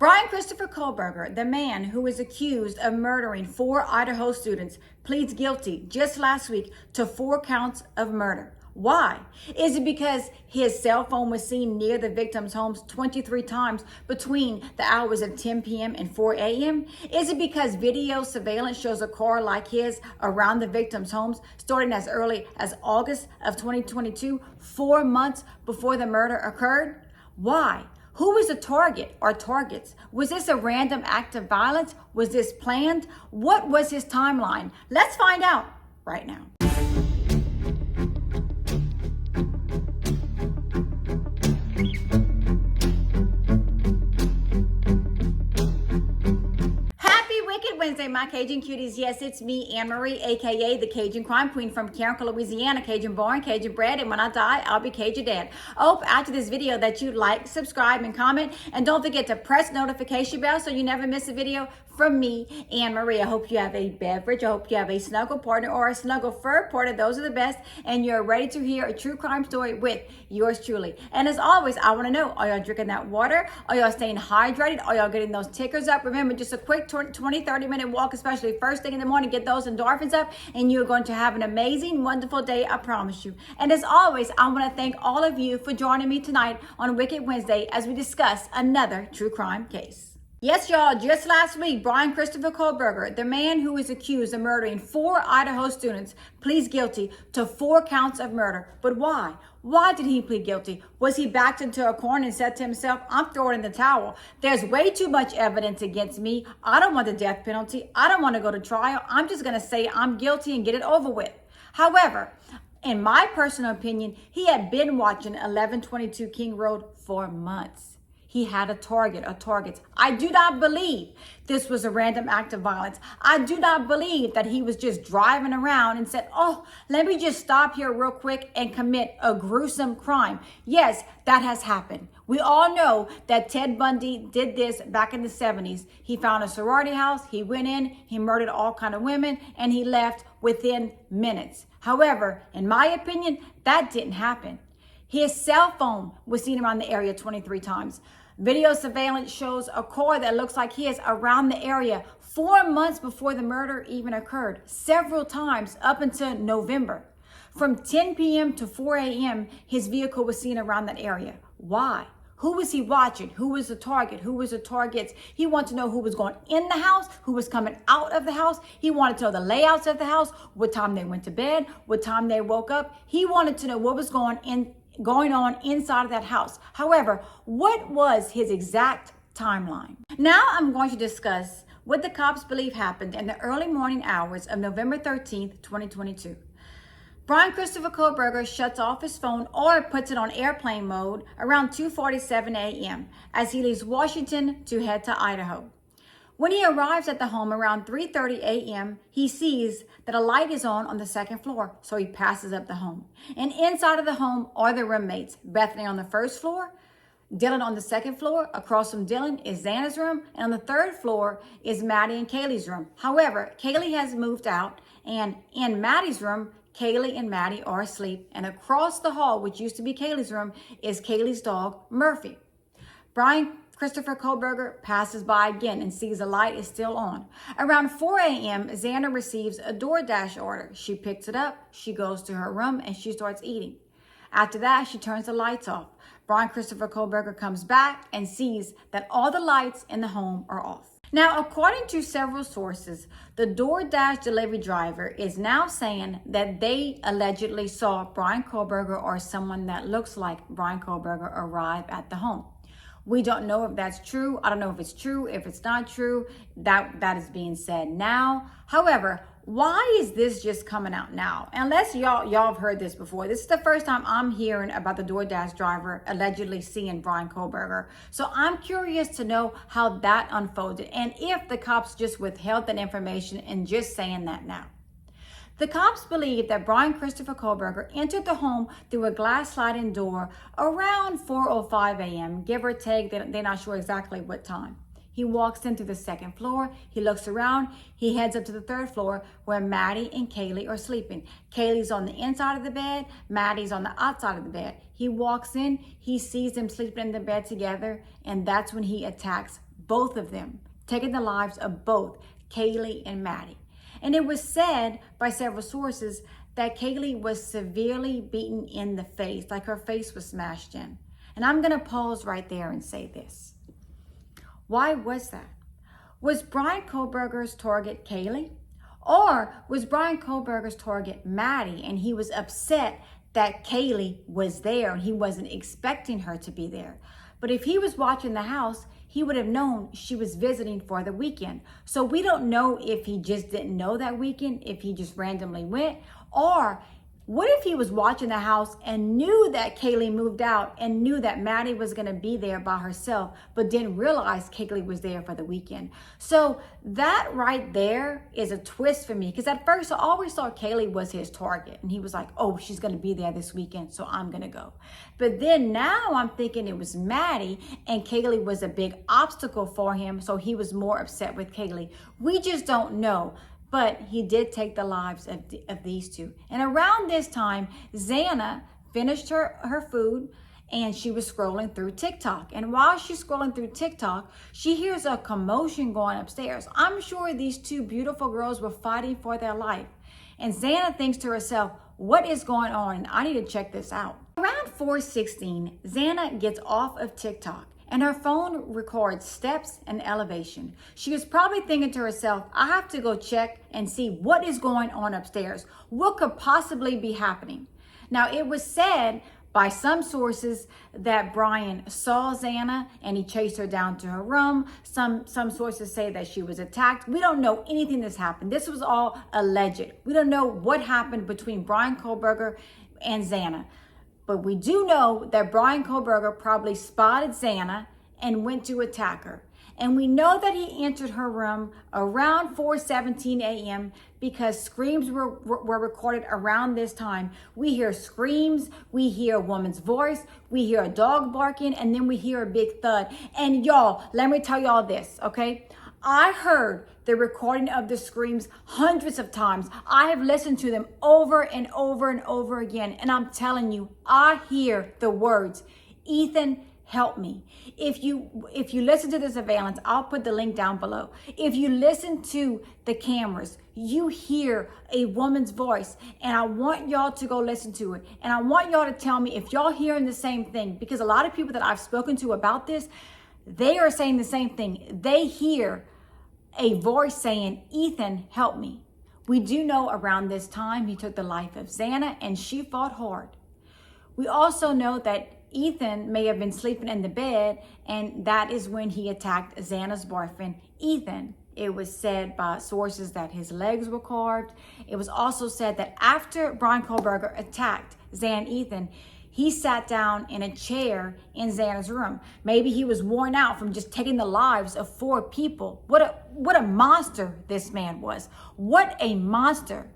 Bryan Christopher Kohberger, the man who is accused of murdering 4 Idaho students, pleads guilty just last week to 4 counts of murder. Why? Is it because his cell phone was seen near the victims' homes 23 times between the hours of 10 p.m. and 4 a.m.? Is it because video surveillance shows a car like his around the victims' homes starting as early as August of 2022, 4 months before the murder occurred? Why? Who was the target or targets? Was this a random act of violence? Was this planned? What was his timeline? Let's find out right now. Wednesday, my Cajun cuties. Yes, it's me, Anne Marie, aka the Cajun Crime Queen from Carrollton, Louisiana. Cajun born, Cajun bred, and when I die, I'll be Cajun dead. I hope after this video that you like, subscribe, and comment, and don't forget to press notification bell so you never miss a video from me, Anne Marie. I hope you have a beverage. I hope you have a snuggle partner or a snuggle fur partner. Those are the best, and you're ready to hear a true crime story with yours truly. And as always, I want to know: are y'all drinking that water? Are y'all staying hydrated? Are y'all getting those tickers up? Remember, just a quick 20-30-minute walk, especially first thing in the morning, get those endorphins up, and you're going to have an amazing, wonderful day, I promise you. And as always, I want to thank all of you for joining me tonight on Wicked Wednesday as we discuss another true crime case. Yes, y'all, just last week, Bryan Christopher Kohberger, the man who is accused of murdering 4 Idaho students, pleads guilty to 4 counts of murder. But why? Why did he plead guilty? Was he backed into a corner and said to himself, I'm throwing in the towel. There's way too much evidence against me. I don't want the death penalty. I don't want to go to trial. I'm just going to say I'm guilty and get it over with. However, in my personal opinion, he had been watching 1122 King Road for months. He had a target or targets. I do not believe this was a random act of violence. I do not believe that he was just driving around and said, oh, let me just stop here real quick and commit a gruesome crime. Yes, that has happened. We all know that Ted Bundy did this back in the 70s. He found a sorority house, he went in, he murdered all kinds of women, and he left within minutes. However, in my opinion, that didn't happen. His cell phone was seen around the area 23 times. Video surveillance shows a car that looks like his around the area 4 months before the murder even occurred, several times up until November. From 10 p.m. to 4 a.m., his vehicle was seen around that area. Why? Who was he watching? Who was the target? Who was the targets? He wanted to know who was going in the house, who was coming out of the house. He wanted to know the layouts of the house, what time they went to bed, what time they woke up. He wanted to know what was going on inside of that house. However, what was his exact timeline? Now I'm going to discuss what the cops believe happened in the early morning hours of November 13th, 2022. Bryan Christopher Kohberger shuts off his phone or puts it on airplane mode around 2:47 a.m. as he leaves Washington to head to Idaho. When he arrives at the home around 3:30 a.m., he sees that a light is on the second floor, so he passes up the home. And inside of the home are the roommates, Bethany on the first floor, Dylan on the second floor. Across from Dylan is Xana's room, and on the third floor is Maddie and Kaylee's room. However, Kaylee has moved out, and in Maddie's room, Kaylee and Maddie are asleep, and across the hall, which used to be Kaylee's room, is Kaylee's dog, Murphy. Bryan Christopher Kohberger passes by again and sees the light is still on. Around 4 a.m., Xana receives a DoorDash order. She picks it up, she goes to her room, and she starts eating. After that, she turns the lights off. Bryan Christopher Kohberger comes back and sees that all the lights in the home are off. Now, according to several sources, the DoorDash delivery driver is now saying that they allegedly saw Bryan Kohberger or someone that looks like Bryan Kohberger arrive at the home. We don't know if that's true. I don't know if it's true, if it's not true. That is being said now. However, why is this just coming out now? Unless y'all have heard this before. This is the first time I'm hearing about the DoorDash driver allegedly seeing Bryan Kohberger. So I'm curious to know how that unfolded and if the cops just withheld that information and just saying that now. The cops believe that Bryan Christopher Kohberger entered the home through a glass sliding door around 4:05 a.m., give or take. They're not sure exactly what time. He walks into the second floor. He looks around. He heads up to the third floor where Maddie and Kaylee are sleeping. Kaylee's on the inside of the bed. Maddie's on the outside of the bed. He walks in. He sees them sleeping in the bed together, and that's when he attacks both of them, taking the lives of both Kaylee and Maddie. And it was said by several sources that Kaylee was severely beaten in the face, like her face was smashed in. And I'm going to pause right there and say this. Why was that? Was Bryan Kohberger's target Kaylee? Or was Bryan Kohberger's target Maddie, and he was upset that Kaylee was there and he wasn't expecting her to be there? But if he was watching the house, he would have known she was visiting for the weekend. So we don't know if he just didn't know that weekend, if he just randomly went, or what if he was watching the house and knew that Kaylee moved out and knew that Maddie was going to be there by herself, but didn't realize Kaylee was there for the weekend? So that right there is a twist for me, because at first I always thought Kaylee was his target, and he was like, oh, she's going to be there this weekend, so I'm going to go. But then now I'm thinking it was Maddie, and Kaylee was a big obstacle for him, so he was more upset with Kaylee. We just don't know. But he did take the lives of these two. And around this time, Xana finished her food and she was scrolling through TikTok. And while she's scrolling through TikTok, she hears a commotion going upstairs. I'm sure these two beautiful girls were fighting for their life. And Xana thinks to herself, what is going on? I need to check this out. Around 4:16, Xana gets off of TikTok, and her phone records steps and elevation. She was probably thinking to herself, I have to go check and see what is going on upstairs. What could possibly be happening? Now, it was said by some sources that Bryan saw Xana and he chased her down to her room. Some sources say that she was attacked. We don't know anything that's happened. This was all alleged. We don't know what happened between Bryan Kohberger and Xana. But we do know that Bryan Kohberger probably spotted Xana and went to attack her. And we know that he entered her room around 4:17 a.m. because screams were recorded around this time. We hear screams, we hear a woman's voice, we hear a dog barking, and then we hear a big thud. And y'all, let me tell y'all this, okay? I heard the recording of the screams hundreds of times. I have listened to them over and over and over again. And I'm telling you, I hear the words, Ethan, help me. If you listen to the surveillance, I'll put the link down below. If you listen to the cameras, you hear a woman's voice, and I want y'all to go listen to it. And I want y'all to tell me if y'all hearing the same thing, because a lot of people that I've spoken to about this, they are saying the same thing. They hear a voice saying, Ethan, help me. We do know around this time he took the life of Xana, and she fought hard. We also know that Ethan may have been sleeping in the bed, and that is when he attacked Xana's boyfriend, Ethan. It was said by sources that his legs were carved. It was also said that after Bryan Kohberger attacked Xana and Ethan, he sat down in a chair in Xana's room. Maybe he was worn out from just taking the lives of 4 people. What a monster this man was. What a monster.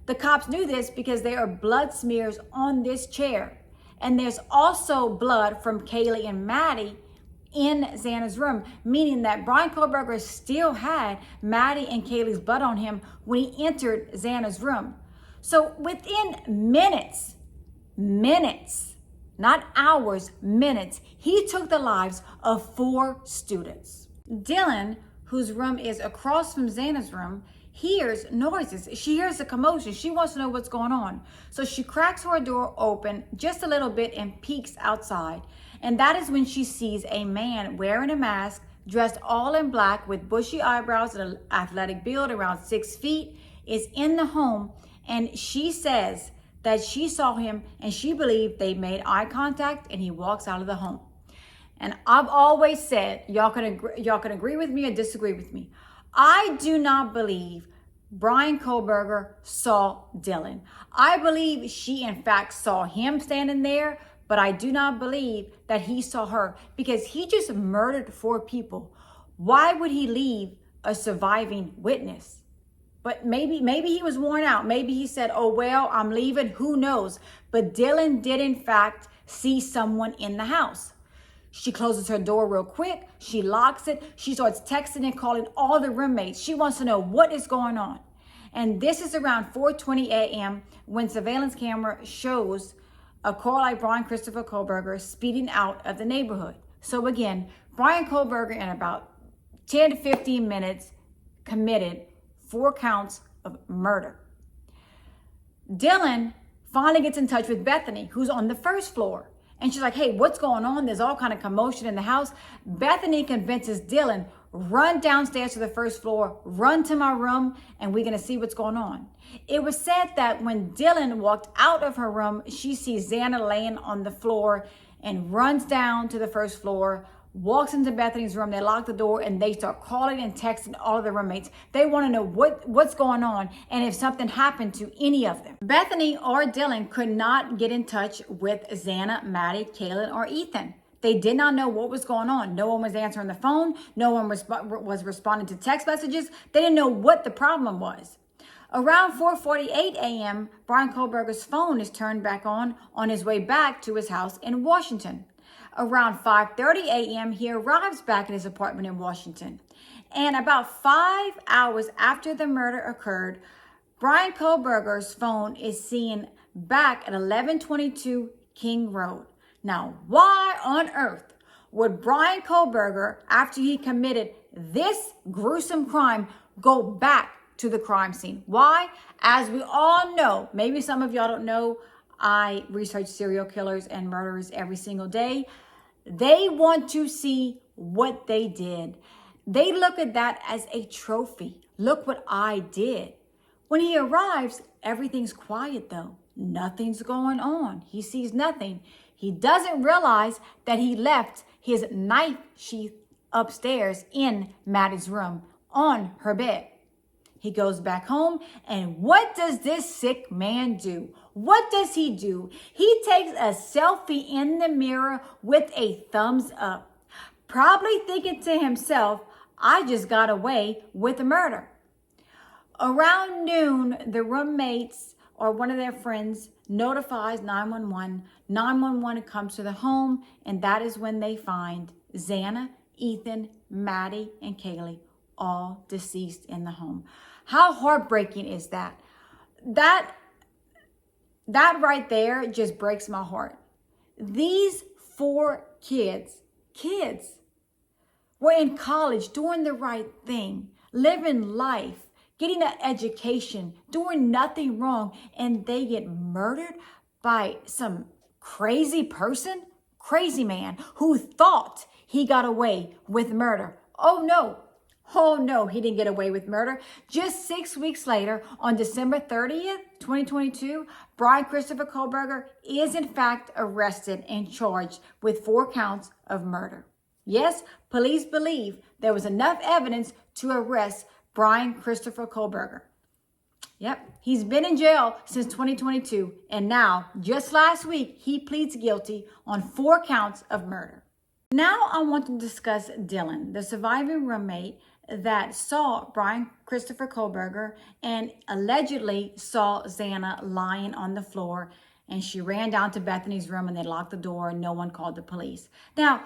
The cops knew this because there are blood smears on this chair. And there's also blood from Kaylee and Maddie in Xana's room, meaning that Bryan Kohberger still had Maddie and Kaylee's blood on him when he entered Xana's room. So within minutes, not hours, minutes, he took the lives of 4 students. Dylan, whose room is across from Xana's room, hears noises. She hears a commotion. She wants to know what's going on. So she cracks her door open just a little bit and peeks outside. And that is when she sees a man wearing a mask, dressed all in black with bushy eyebrows and an athletic build around 6 feet, is in the home. And she says that she saw him and she believed they made eye contact, and he walks out of the home. And I've always said, y'all can agree with me or disagree with me, I do not believe Bryan Kohberger saw Dylan. I believe she in fact saw him standing there, but I do not believe that he saw her, because he just murdered 4 people. Why would he leave a surviving witness? But maybe he was worn out. Maybe he said, oh, well, I'm leaving. Who knows? But Dylan did in fact see someone in the house. She closes her door real quick. She locks it. She starts texting and calling all the roommates. She wants to know what is going on. And this is around 4:20 a.m. when surveillance camera shows a car like Bryan Christopher Kohberger speeding out of the neighborhood. So again, Bryan Kohberger in about 10 to 15 minutes, committed 4 counts of murder. Dylan finally gets in touch with Bethany, who's on the first floor. And she's like, hey, what's going on? There's all kind of commotion in the house. Bethany convinces Dylan, run downstairs to the first floor, run to my room, and we're going to see what's going on. It was said that when Dylan walked out of her room, she sees Xana laying on the floor and runs down to the first floor, walks into Bethany's room. They lock the door and they start calling and texting all of the roommates. They want to know what's going on and if something happened to any of them. Bethany or Dylan could not get in touch with Xana, Maddie, Kaylin, or Ethan. They did not know what was going on. No one was answering the phone. No one was responding to text messages. They didn't know what the problem was. Around 4:48 a.m., Bryan Kohberger's phone is turned back on his way back to his house in Washington. Around 5:30 a.m., he arrives back in his apartment in Washington. And about 5 hours after the murder occurred, Bryan Kohberger's phone is seen back at 1122 King Road. Now, why on earth would Bryan Kohberger, after he committed this gruesome crime, go back to the crime scene? Why? As we all know, maybe some of y'all don't know, I research serial killers and murderers every single day. They want to see what they did. They look at that as a trophy. Look what I did. When he arrives, everything's quiet though. Nothing's going on. He sees nothing. He doesn't realize that he left his knife sheath upstairs in Maddie's room on her bed. He goes back home, and what does this sick man do? What does he do? He takes a selfie in the mirror with a thumbs up, probably thinking to himself, I just got away with a murder. Around noon, the roommates or one of their friends notifies 911. 911 comes to the home, and that is when they find Xana, Ethan, Maddie, and Kaylee all deceased in the home. How heartbreaking is that? That right there just breaks my heart. These 4 kids were in college, doing the right thing, living life, getting an education, doing nothing wrong, and they get murdered by some crazy person, crazy man who thought he got away with murder. Oh no, he didn't get away with murder. Just 6 weeks later, on December 30th, 2022, Bryan Christopher Kohberger is in fact arrested and charged with 4 counts of murder. Yes, police believe there was enough evidence to arrest Bryan Christopher Kohberger. Yep, he's been in jail since 2022, and now, just last week, he pleads guilty on 4 counts of murder. Now I want to discuss Dylan, the surviving roommate that saw Bryan Christopher Kohberger and allegedly saw Xana lying on the floor, and she ran down to Bethany's room and they locked the door and no one called the police. Now,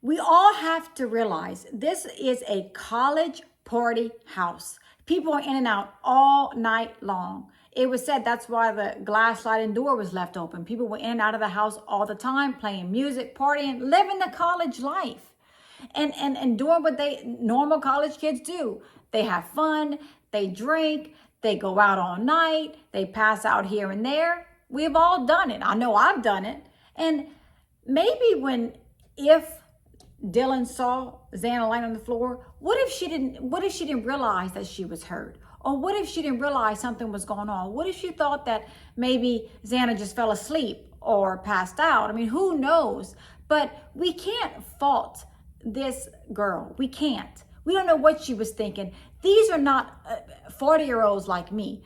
we all have to realize this is a college party house. People are in and out all night long. It was said that's why the glass sliding door was left open. People were in and out of the house all the time, playing music, partying, living the college life. And doing what normal college kids do. They have fun, they drink, they go out all night, they pass out here and there. We've all done it. I know I've done it. And maybe if Dylan saw Xana lying on the floor, what if she didn't realize that she was hurt? Or what if she didn't realize something was going on? What if she thought that maybe Xana just fell asleep or passed out? I mean, who knows? But we can't fault this girl. We can't. We don't know what she was thinking. These are not 40-year-olds like me.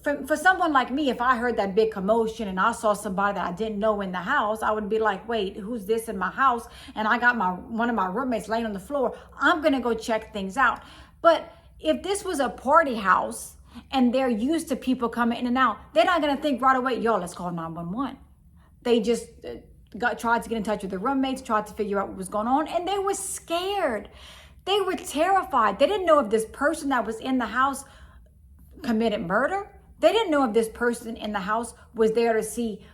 For someone like me, if I heard that big commotion and I saw somebody that I didn't know in the house, I would be like, wait, who's this in my house? And I got one of my roommates laying on the floor. I'm going to go check things out. But if this was a party house and they're used to people coming in and out, they're not going to think right away, yo, let's call 911. They just tried to get in touch with the roommates, tried to figure out what was going on, and they were scared. They were terrified. They didn't know if this person that was in the house committed murder. They didn't know if this person in the house was there to see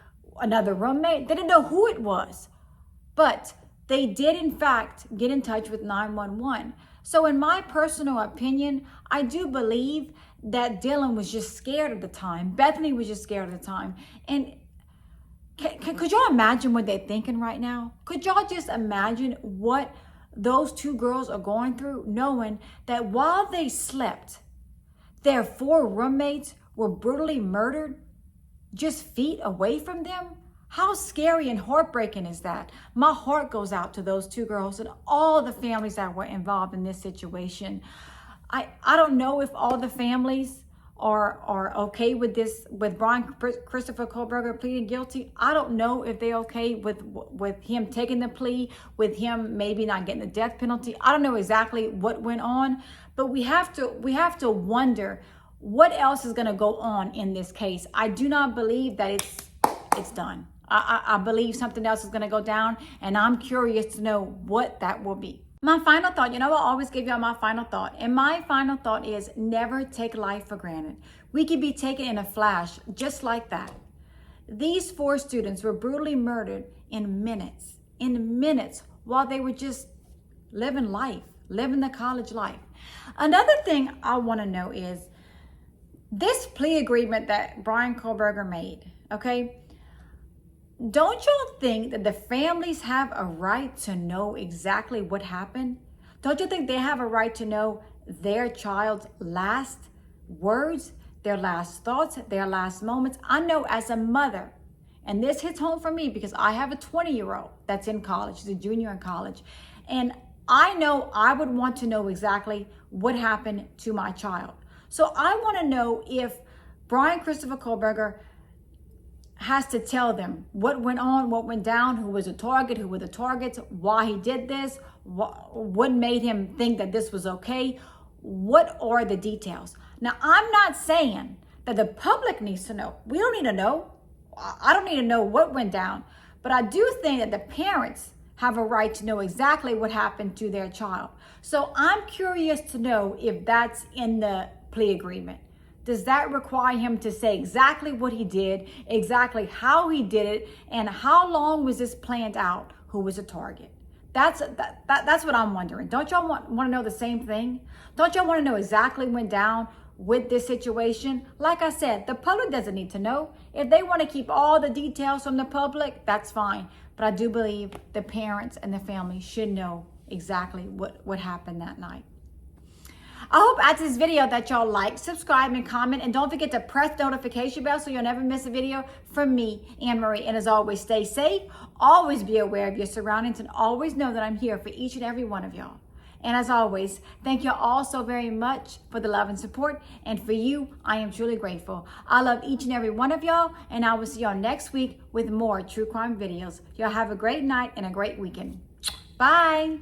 another roommate. They didn't know who it was. But they did in fact get in touch with 911. So in my personal opinion, I do believe that Dylan was just scared at the time. Bethany was just scared at the time. And could y'all imagine what they're thinking right now? Could y'all just imagine what those two girls are going through, knowing that while they slept, their 4 roommates were brutally murdered just feet away from them? How scary and heartbreaking is that? My heart goes out to those 2 girls and all the families that were involved in this situation. I don't know if all the families are okay with this, with Bryan Christopher Kohberger pleading guilty. I don't know if they're okay with him taking the plea, with him maybe not getting the death penalty. I don't know exactly what went on, but we have to wonder what else is going to go on in this case. I do not believe that it's done. I believe something else is going to go down, and I'm curious to know what that will be. My final thought, I always give y'all my final thought. And my final thought is never take life for granted. We could be taken in a flash, just like that. These 4 students were brutally murdered in minutes, while they were just living life, living the college life. Another thing I want to know is this plea agreement that Bryan Kohberger made, okay? Don't y'all think that the families have a right to know exactly what happened? Don't you think they have a right to know their child's last words, their last thoughts, their last moments? I know as a mother, and this hits home for me because I have a 20-year-old that's in college, she's a junior in college, and I know I would want to know exactly what happened to my child. So I want to know if Bryan Christopher Kohberger has to tell them what went on, what went down, who was a target, who were the targets, why he did this, what made him think that this was okay, what are the details. Now, I'm not saying that the public needs to know. We don't need to know. I don't need to know what went down, but I do think that the parents have a right to know exactly what happened to their child. So I'm curious to know if that's in the plea agreement. Does that require him to say exactly what he did, exactly how he did it, and how long was this planned out? Who was a target? That's what I'm wondering. Don't y'all want to know the same thing? Don't y'all want to know exactly what went down with this situation? Like I said, the public doesn't need to know. If they want to keep all the details from the public, that's fine. But I do believe the parents and the family should know exactly what happened that night. I hope after this video that y'all like, subscribe, and comment. And don't forget to press the notification bell so you'll never miss a video from me, Anne-Marie. And as always, stay safe. Always be aware of your surroundings and always know that I'm here for each and every one of y'all. And as always, thank you all so very much for the love and support. And for you, I am truly grateful. I love each and every one of y'all. And I will see y'all next week with more true crime videos. Y'all have a great night and a great weekend. Bye.